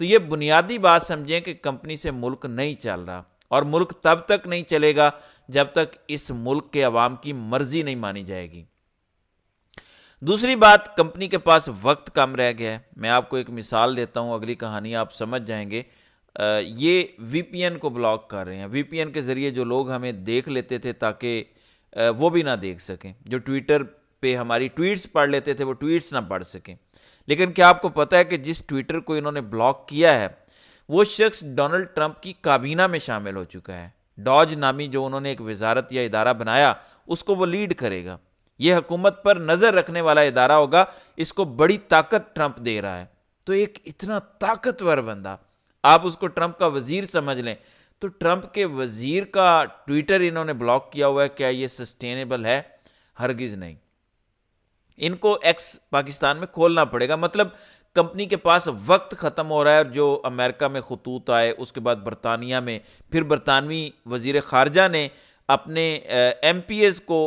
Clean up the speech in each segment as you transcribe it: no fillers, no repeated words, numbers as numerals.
تو یہ بنیادی بات سمجھیں کہ کمپنی سے ملک نہیں چل رہا، اور ملک تب تک نہیں چلے گا جب تک اس ملک کے عوام کی مرضی نہیں مانی جائے گی۔ دوسری بات، کمپنی کے پاس وقت کم رہ گیا ہے۔ میں آپ کو ایک مثال دیتا ہوں، اگلی کہانی آپ سمجھ جائیں گے۔ یہ وی پی این کو بلاک کر رہے ہیں۔ وی پی این کے ذریعے جو لوگ ہمیں دیکھ لیتے تھے تاکہ وہ بھی نہ دیکھ سکیں، جو ٹویٹر پہ ہماری ٹویٹس پڑھ لیتے تھے وہ ٹویٹس نہ پڑھ سکیں۔ لیکن کیا آپ کو پتہ ہے کہ جس ٹویٹر کو انہوں نے بلاک کیا ہے وہ شخص ڈونلڈ ٹرمپ کی کابینہ میں شامل ہو چکا ہے۔ ڈاج نامی جو انہوں نے ایک وزارت یا ادارہ بنایا، اس کو وہ لیڈ کرے گا۔ یہ حکومت پر نظر رکھنے والا ادارہ ہوگا، اس کو بڑی طاقت ٹرمپ دے رہا ہے۔ تو ایک اتنا طاقتور بندہ، آپ اس کو ٹرمپ کا وزیر سمجھ لیں، تو ٹرمپ کے وزیر کا ٹویٹر انہوں نے بلاک کیا ہوا ہے، کیا یہ سسٹینیبل ہے؟ ہرگز نہیں۔ ان کو ایکس پاکستان میں کھولنا پڑے گا۔ مطلب کمپنی کے پاس وقت ختم ہو رہا ہے، جو امریکہ میں خطوط آئے، اس کے بعد برطانیہ میں، پھر برطانوی وزیر خارجہ نے اپنے ایم پی ایز کو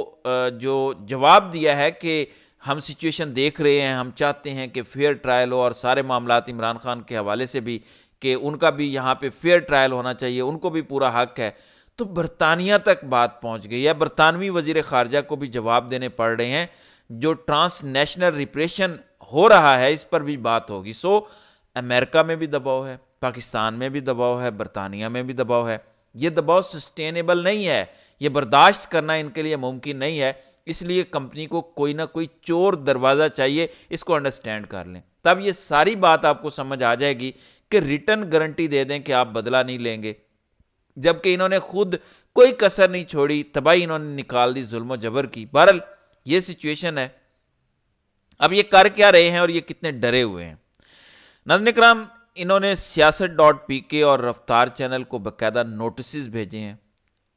جو جواب دیا ہے کہ ہم سچویشن دیکھ رہے ہیں، ہم چاہتے ہیں کہ فیئر ٹرائل ہو، اور سارے معاملات عمران خان کے حوالے سے بھی کہ ان کا بھی یہاں پہ فیئر ٹرائل ہونا چاہیے، ان کو بھی پورا حق ہے۔ تو برطانیہ تک بات پہنچ گئی ہے، برطانوی وزیر خارجہ کو بھی جواب دینے پڑ رہے ہیں، جو ٹرانس نیشنل ریپریشن ہو رہا ہے اس پر بھی بات ہوگی۔ سو امریکہ میں بھی دباؤ ہے، پاکستان میں بھی دباؤ ہے، برطانیہ میں بھی دباؤ ہے۔ یہ دباؤ سسٹینیبل نہیں ہے، یہ برداشت کرنا ان کے لیے ممکن نہیں ہے۔ اس لیے کمپنی کو کوئی نہ کوئی چور دروازہ چاہیے، اس کو انڈرسٹینڈ کر لیں، تب یہ ساری بات آپ کو سمجھ آ جائے گی کہ ریٹرن گارنٹی دے دیں کہ آپ بدلہ نہیں لیں گے، جبکہ انہوں نے خود کوئی کسر نہیں چھوڑی، تباہی انہوں نے نکال دی ظلم و جبر کی۔ بہرحال یہ سچویشن ہے۔ اب یہ کر کیا رہے ہیں اور یہ کتنے ڈرے ہوئے ہیں؟ ناظرین کرام، انہوں نے سیاست.pk اور رفتار چینل کو باقاعدہ نوٹسز بھیجے ہیں۔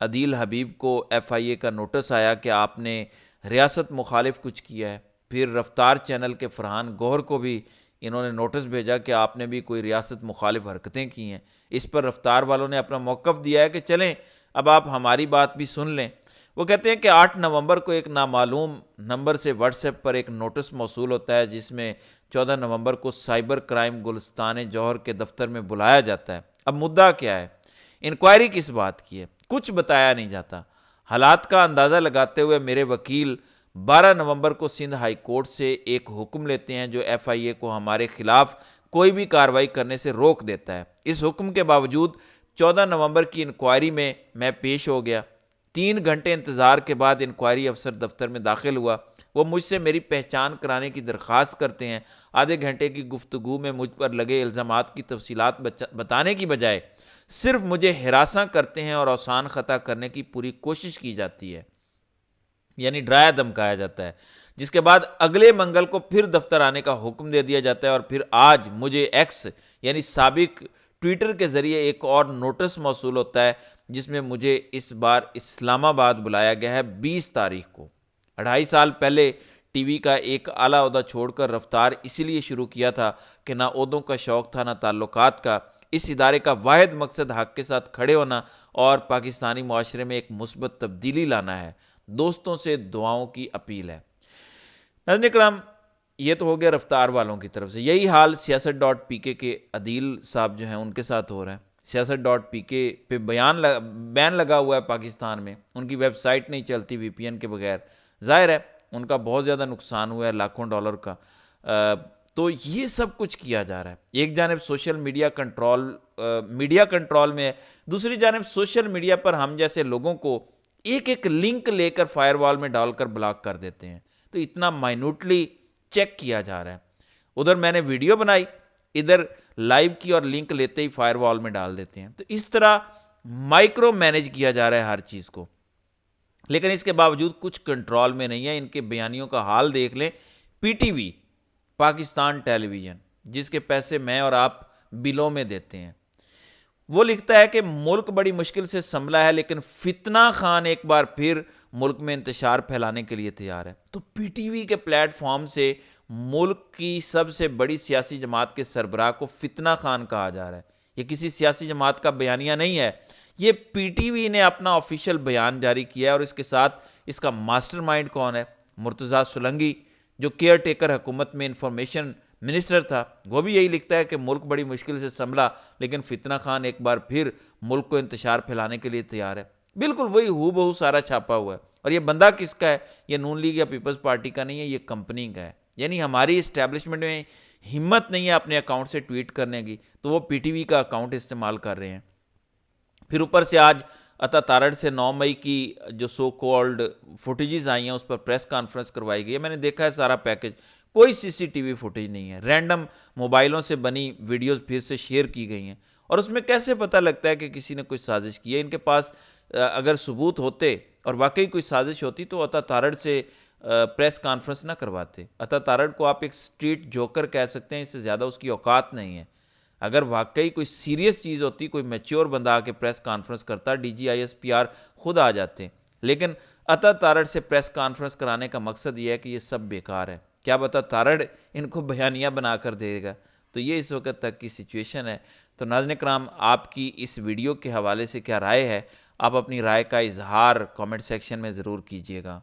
عدیل حبیب کو ایف آئی اے کا نوٹس آیا کہ آپ نے ریاست مخالف کچھ کیا ہے۔ پھر رفتار چینل کے فرحان گوہر کو بھی انہوں نے نوٹس بھیجا کہ آپ نے بھی کوئی ریاست مخالف حرکتیں کی ہیں۔ اس پر رفتار والوں نے اپنا موقف دیا ہے کہ چلیں اب آپ ہماری بات بھی سن لیں۔ وہ کہتے ہیں کہ 8 نومبر کو ایک نامعلوم نمبر سے واٹس ایپ پر ایک نوٹس موصول ہوتا ہے، جس میں 14 نومبر کو سائبر کرائم گلستان جوہر کے دفتر میں بلایا جاتا ہے۔ اب مدعا کیا ہے؟ انکوائری کس بات کی ہے؟ کچھ بتایا نہیں جاتا۔ حالات کا اندازہ لگاتے ہوئے میرے وکیل 12 نومبر کو سندھ ہائی کورٹ سے ایک حکم لیتے ہیں جو ایف آئی اے کو ہمارے خلاف کوئی بھی کارروائی کرنے سے روک دیتا ہے۔ اس حکم کے باوجود 14 نومبر کی انکوائری میں پیش ہو گیا۔ 3 گھنٹے انتظار کے بعد انکوائری افسر دفتر میں داخل ہوا۔ وہ مجھ سے میری پہچان کرانے کی درخواست کرتے ہیں۔ آدھے گھنٹے کی گفتگو میں مجھ پر لگے الزامات کی تفصیلات بتانے کی بجائے صرف مجھے ہراساں کرتے ہیں اور آسان خطا کرنے کی پوری کوشش کی جاتی ہے، یعنی ڈرایا دھمکایا جاتا ہے، جس کے بعد اگلے منگل کو پھر دفتر آنے کا حکم دے دیا جاتا ہے، اور پھر آج مجھے ایکس یعنی سابق ٹویٹر کے ذریعے ایک اور نوٹس موصول ہوتا ہے، جس میں مجھے اس بار اسلام آباد بلایا گیا ہے 20 تاریخ کو۔ 2.5 سال پہلے ٹی وی کا ایک اعلیٰ عہدہ چھوڑ کر رفتار اسی لیے شروع کیا تھا کہ نہ عہدوں کا شوق تھا نہ تعلقات کا۔ اس ادارے کا واحد مقصد حق کے ساتھ کھڑے ہونا اور پاکستانی معاشرے میں ایک مثبت تبدیلی لانا ہے۔ دوستوں سے دعاؤں کی اپیل ہے۔ ناظرین کرام، یہ تو ہو گیا رفتار والوں کی طرف سے۔ یہی حال سیاست.pk کے عدیل صاحب جو ہیں ان کے ساتھ ہو رہا ہے۔ سیاست.pk پہ بین لگا ہوا ہے پاکستان میں، ان کی ویب سائٹ نہیں چلتی وی پی این کے بغیر۔ ظاہر ہے ان کا بہت زیادہ نقصان ہوا ہے، لاکھوں ڈالر کا۔ تو یہ سب کچھ کیا جا رہا ہے۔ ایک جانب سوشل میڈیا کنٹرول میں ہے، دوسری جانب سوشل میڈیا پر ہم جیسے لوگوں کو ایک ایک لنک لے کر فائر وال میں ڈال کر بلاک کر دیتے ہیں۔ تو اتنا مائنوٹلی چیک کیا جا رہا ہے۔ ادھر میں نے ویڈیو بنائی، ادھر لائیو کی اور لنک لیتے ہی فائر وال میں ڈال دیتے ہیں۔ تو اس طرح مائکرو مینیج کیا جا رہا ہے ہر چیز کو، لیکن اس کے باوجود کچھ کنٹرول میں نہیں ہے۔ ان کے بیانیوں کا حال دیکھ لیں۔ پی ٹی وی، پاکستان ٹیلی ویژن، جس کے پیسے میں اور آپ بلوں میں دیتے ہیں، وہ لکھتا ہے کہ ملک بڑی مشکل سے سنبھلا ہے، لیکن فتنہ خان ایک بار پھر ملک میں انتشار پھیلانے کے لیے تیار ہے۔ تو پی ٹی وی کے پلیٹ فارم سے ملک کی سب سے بڑی سیاسی جماعت کے سربراہ کو فتنہ خان کہا جا رہا ہے۔ یہ کسی سیاسی جماعت کا بیانیہ نہیں ہے، یہ پی ٹی وی نے اپنا آفیشیل بیان جاری کیا ہے۔ اور اس کے ساتھ اس کا ماسٹر مائنڈ کون ہے؟ مرتضیٰ سولنگی، جو کیئر ٹیکر حکومت میں انفارمیشن منسٹر تھا، وہ بھی یہی لکھتا ہے کہ ملک بڑی مشکل سے سنبھلا لیکن فتنہ خان ایک بار پھر ملک کو انتشار پھیلانے کے لیے تیار ہے۔ بالکل وہی ہو بہو سارا چھاپا ہوا ہے۔ اور یہ بندہ کس کا ہے؟ یہ نون لیگ یا پیپلز پارٹی کا نہیں ہے، یہ کمپنی کا ہے۔ یعنی ہماری اسٹیبلشمنٹ میں ہمت نہیں ہے اپنے اکاؤنٹ سے ٹویٹ کرنے کی، تو وہ پی ٹی وی کا اکاؤنٹ استعمال کر رہے ہیں۔ پھر اوپر سے آج عطا تارڑ سے 9 مئی کی جو سو کالڈ فوٹیجز آئی ہیں اس پر پریس کانفرنس کروائی گئی ہے۔ میں نے دیکھا ہے سارا پیکج، کوئی سی سی ٹی وی فوٹیج نہیں ہے، رینڈم موبائلوں سے بنی ویڈیوز پھر سے شیئر کی گئی ہیں۔ اور اس میں کیسے پتہ لگتا ہے کہ کسی نے کوئی سازش کی ہے؟ ان کے پاس اگر ثبوت ہوتے اور واقعی کوئی سازش ہوتی تو عطا تارڑ سے پریس کانفرنس نہ کرواتے۔ عطا تارڑ کو آپ ایک اسٹریٹ جوکر کہہ سکتے ہیں، اس سے زیادہ اس کی اوقات نہیں ہے۔ اگر واقعی کوئی سیریس چیز ہوتی، کوئی میچور بندہ آ کے پریس کانفرنس کرتا، D G I S P R خود آ جاتے۔ لیکن عطا تارڑ سے پریس کانفرنس کرانے کا مقصد یہ ہے کہ یہ سب بیکار ہے۔ کیا عطا تارڑ ان کو بیانیہ بنا کر دے گا؟ تو یہ اس وقت تک کی سچویشن ہے۔ تو ناظرین کرام، آپ کی اس ویڈیو کے حوالے سے کیا رائے ہے؟ آپ اپنی رائے کا اظہار کامنٹ سیکشن میں ضرور کیجیے گا۔